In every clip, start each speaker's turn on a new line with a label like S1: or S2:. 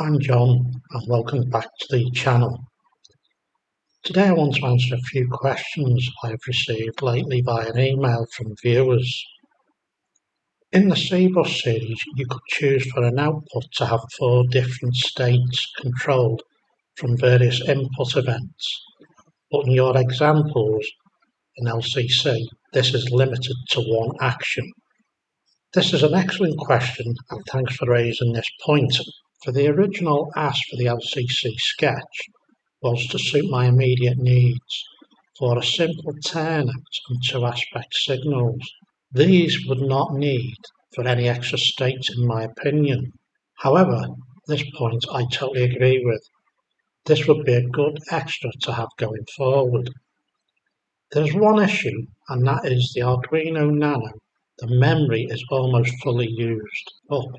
S1: I'm John and welcome back to the channel. Today I want to answer a few questions I've received lately via an email from viewers. In the CBus series you could choose for an output to have 4 different states controlled from various input events, but in your examples in LCC this is limited to one action. This is an excellent question and thanks for raising this point. For the original ask for the LCC sketch was to suit my immediate needs for a simple turnout and 2 aspect signals. These would not need for any extra states in my opinion. However, this point I totally agree with. This would be a good extra to have going forward. There's one issue and that is the Arduino Nano. The memory is almost fully used up.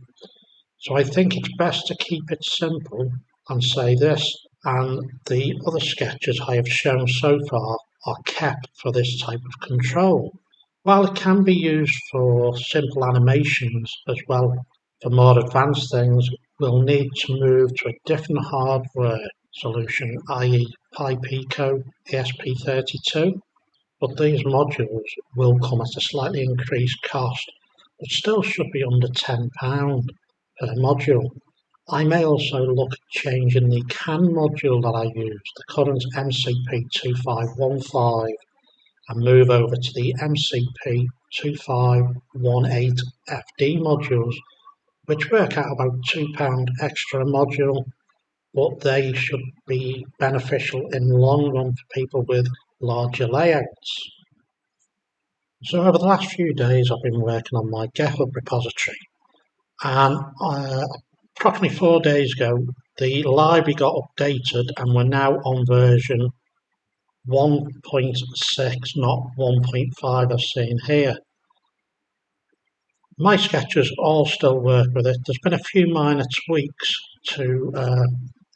S1: So I think it's best to keep it simple and say this, and the other sketches I have shown so far are kept for this type of control. While it can be used for simple animations as well, for more advanced things we'll need to move to a different hardware solution, i.e. PiPico ESP32, but these modules will come at a slightly increased cost, but still should be under £10 per module. I may also look at changing the CAN module that I use, the current MCP2515, and move over to the MCP2518FD modules, which work out about £2 extra a module, but they should be beneficial in the long run for people with larger layouts. So over the last few days I've been working on my GitHub repository, and approximately 4 days ago the library got updated and we're now on version 1.6, not 1.5 as seen here. My sketches all still work with it. There's been a few minor tweaks to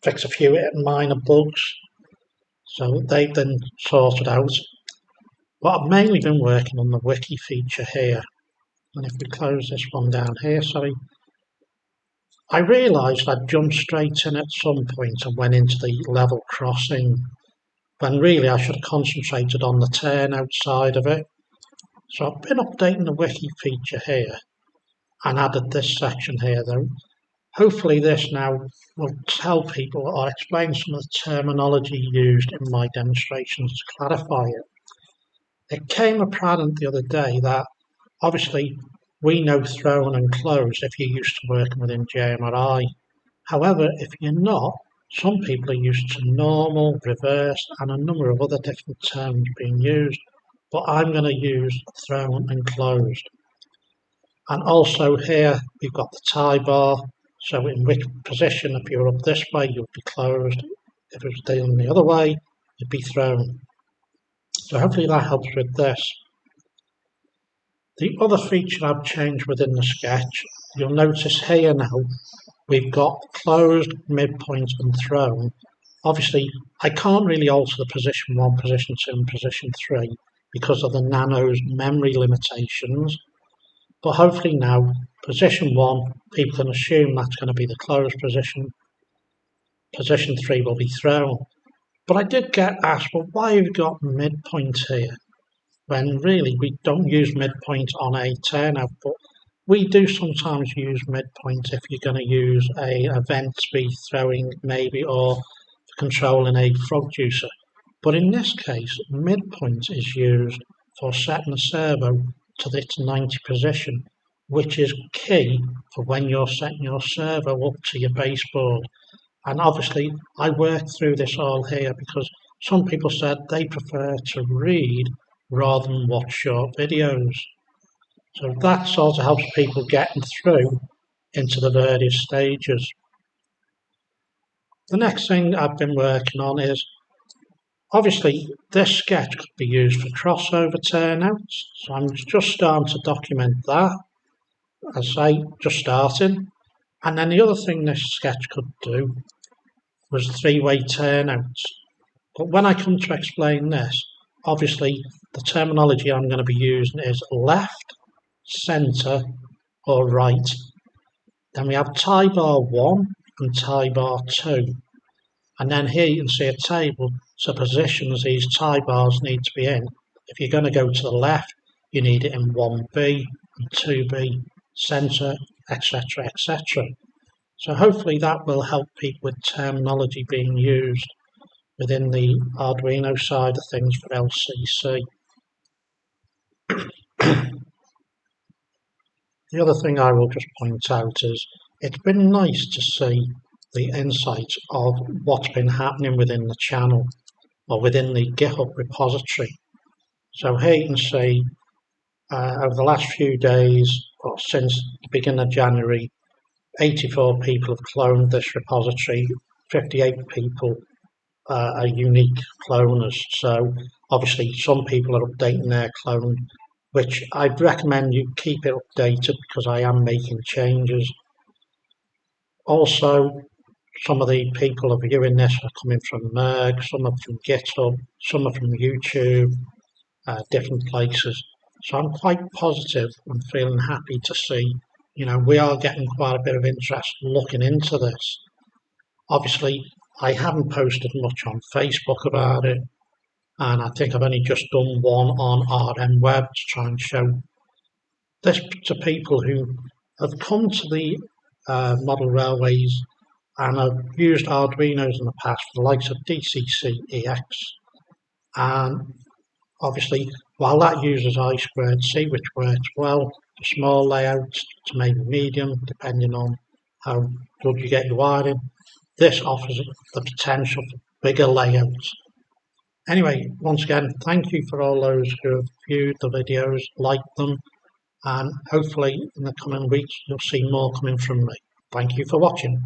S1: fix a few minor bugs, so they've been sorted out. But I've mainly been working on the wiki feature here, and if we close this one down here, I realised I'd jumped straight in at some point and went into the level crossing, when really I should have concentrated on the turnout side of it. So I've been updating the wiki feature here and added this section here though. Hopefully this now will tell people or explain some of the terminology used in my demonstrations to clarify it. It came apparent the other day that obviously we know thrown and closed if you're used to working within JMRI. However, if you're not, some people are used to normal, reverse and a number of other different terms being used, but I'm going to use thrown and closed. And also here we've got the tie bar, so in which position, if you're up this way you'll be closed, if it was down the other way you'd be thrown. So hopefully that helps with this. The other feature I've changed within the sketch, you'll notice here now we've got closed, midpoint and thrown. Obviously I can't really alter the position 1, position 2 and position 3 because of the Nano's memory limitations, but hopefully now position 1 people can assume that's going to be the closed position, position 3 will be thrown. But I did get asked, well, why have you got midpoint here? When really we don't use midpoint on a turnout, but we do sometimes use midpoint if you're going to use an event to be throwing maybe, or controlling a frog juicer. But in this case, midpoint is used for setting the servo to its 90 position, which is key for when you're setting your servo up to your baseboard. And obviously I worked through this all here because some people said they prefer to read rather than watch short videos. So that sort of helps people getting through into the various stages. The next thing I've been working on is, obviously this sketch could be used for crossover turnouts, so I'm just starting to document that, as I say, just starting. And then the other thing this sketch could do was 3-way turnouts. But when I come to explain this, obviously the terminology I'm going to be using is left, centre or right. Then we have tie bar 1 and tie bar 2. And then here you can see a table to positions these tie bars need to be in. If you're going to go to the left, you need it in 1B and 2B, centre, etc, etc. So hopefully that will help people with terminology being used within the Arduino side of things for LCC. The other thing I will just point out is it's been nice to see the insight of what's been happening within the channel or within the GitHub repository. So here you can see over the last few days, or since the beginning of January, 84 people have cloned this repository, 58 people are unique cloners. So obviously some people are updating their clone, which I'd recommend you keep it updated because I am making changes. Also, some of the people are viewing this are coming from Merg, some are from GitHub, some are from YouTube, different places. So I'm quite positive and feeling happy to see, we are getting quite a bit of interest looking into this. Obviously, I haven't posted much on Facebook about it, and I think I've only just done one on RM Web to try and show this to people who have come to the model railways and have used Arduinos in the past for the likes of DCC EX. And obviously, while that uses I2C, which works well for small layouts to maybe medium, depending on how good you get your wiring, this offers the potential for bigger layouts. Anyway, once again, thank you for all those who have viewed the videos, liked them, and hopefully in the coming weeks you'll see more coming from me. Thank you for watching.